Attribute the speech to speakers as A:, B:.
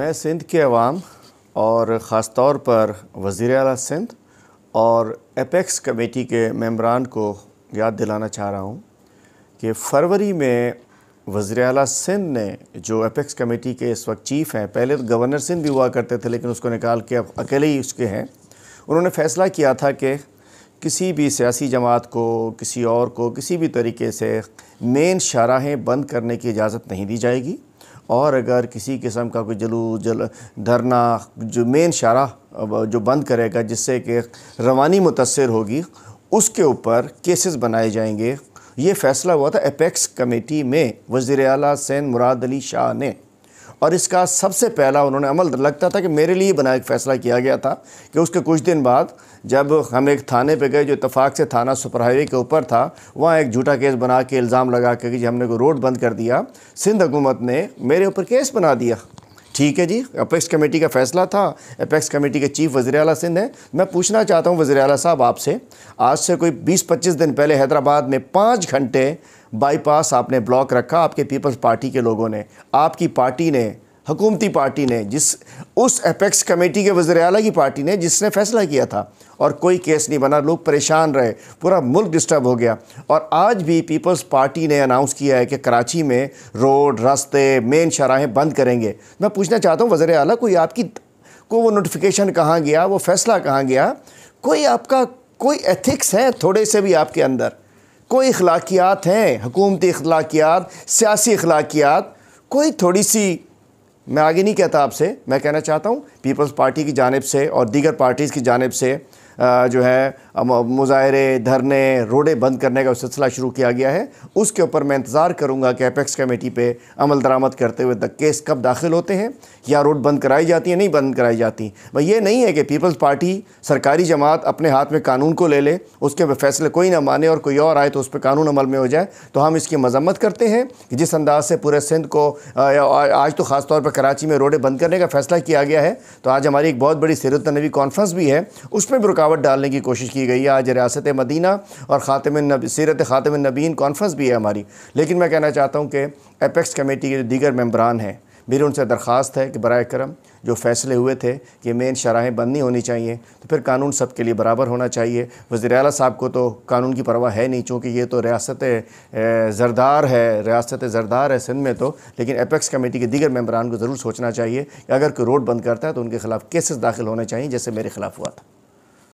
A: मैं सिंध के अवाम और ख़ास तौर पर वज़ीर आला सिंध और एपेक्स कमेटी के मेंबरान को याद दिलाना चाह रहा हूँ कि फ़रवरी में वज़ीर आला सिंध ने, जो एपेक्स कमेटी के इस वक्त चीफ़ हैं, पहले तो गवर्नर सिंध भी हुआ करते थे लेकिन उसको निकाल के अब अकेले ही उसके हैं, उन्होंने फ़ैसला किया था कि किसी भी सियासी जमात को, किसी और को किसी भी तरीके से मेन शाहराहें बंद करने की इजाज़त नहीं दी जाएगी और अगर किसी किस्म का कोई धरना जो मेन शाहराह जो बंद करेगा जिससे कि रवानी मुतासर होगी, उसके ऊपर केसेस बनाए जाएंगे। ये फ़ैसला हुआ था एपेक्स कमेटी में वज़ीर आला सिंध मुराद अली शाह ने, और इसका सबसे पहला उन्होंने अमल, लगता था कि मेरे लिए बनाया फ़ैसला किया गया था कि उसके कुछ दिन बाद जब हम एक थाने पे गए जो इत्तफाक से थाना सुपर हाईवे के ऊपर था, वहाँ एक झूठा केस बना के इल्ज़ाम लगा के कि हमने कोई रोड बंद कर दिया, सिंध हुकूमत ने मेरे ऊपर केस बना दिया। ठीक है जी, एपेक्स कमेटी का फ़ैसला था, एपेक्स कमेटी के चीफ़ वज़ीर आला सिंध हैं। मैं पूछना चाहता हूँ वज़ीर आला साहब आपसे, आज से कोई 20-25 दिन पहले हैदराबाद में 5 घंटे बाईपास आपने ब्लॉक रखा, आपके पीपल्स पार्टी के लोगों ने, आपकी पार्टी ने, हुकूमती पार्टी ने, उस एपेक्स कमेटी के वज़ीर आला की पार्टी ने जिसने फ़ैसला किया था, और कोई केस नहीं बना, लोग परेशान रहे, पूरा मुल्क डिस्टर्ब हो गया। और आज भी पीपल्स पार्टी ने अनाउंस किया है कि कराची में रोड, रास्ते, मेन शाहराहें बंद करेंगे। मैं पूछना चाहता हूँ वज़ीर आला, को वो नोटिफिकेशन कहाँ गया, वो फ़ैसला कहाँ गया? कोई आपका कोई एथिक्स है थोड़े से भी आपके अंदर? कोई अखलाकियात हैं, हुकूमती अखलाकियात, सियासी अखलाकियात, कोई थोड़ी सी? मैं आगे नहीं कहता आपसे, मैं कहना चाहता हूँ पीपल्स पार्टी की जानिब से और दीगर पार्टीज़ की जानिब से जो है मुज़ाहरे, धरने, रोडें बंद करने का सिलसिला शुरू किया गया है। उसके ऊपर मैं इंतज़ार करूँगा कि एपेक्स कमेटी पे अमल दरामद करते हुए केस कब दाखिल होते हैं, या रोड बंद कराई जाती है, नहीं बंद कराई जाती। भाई ये नहीं है कि पीपल्स पार्टी सरकारी जमात अपने हाथ में कानून को ले ले, उसके फैसले कोई ना माने और कोई और आए तो उस पर कानून अमल में हो जाए। तो हम इसकी मजम्मत करते हैं कि जिस अंदाज से पूरे सिंध को आज तो ख़ास तौर पर कराची में रोडें बंद करने का फ़ैसला किया गया है, तो आज हमारी एक बहुत बड़ी सीरत नबी कॉन्फ्रेंस भी है, उसमें भी रुकावट डालने की कोशिश की गई है। आज रियासत मदीना और सीरत ख़ातमुन नबीयीन कॉन्फ्रेंस भी है हमारी। लेकिन मैं कहना चाहता हूँ कि एपेक्स कमेटी के जो दीगर मेंबरान हैं, मेरी उनसे दरख्वास्त है कि बराए करम जो फ़ैसले हुए थे कि मेन शाहराहें बंद नहीं होनी चाहिए, तो फिर कानून सब के लिए बराबर होना चाहिए। वज़ीर आला साहब को तो कानून की परवाह है नहीं, चूँकि ये तो रियासत ज़रदार है सिंध में तो। लेकिन एपेक्स कमेटी के दीगर मेंबरान को ज़रूर सोचना चाहिए कि अगर कोई रोड बंद करता है तो उनके ख़िलाफ़ केसेस दाखिल होने चाहिए, जैसे मेरे ख़िलाफ़ हुआ था।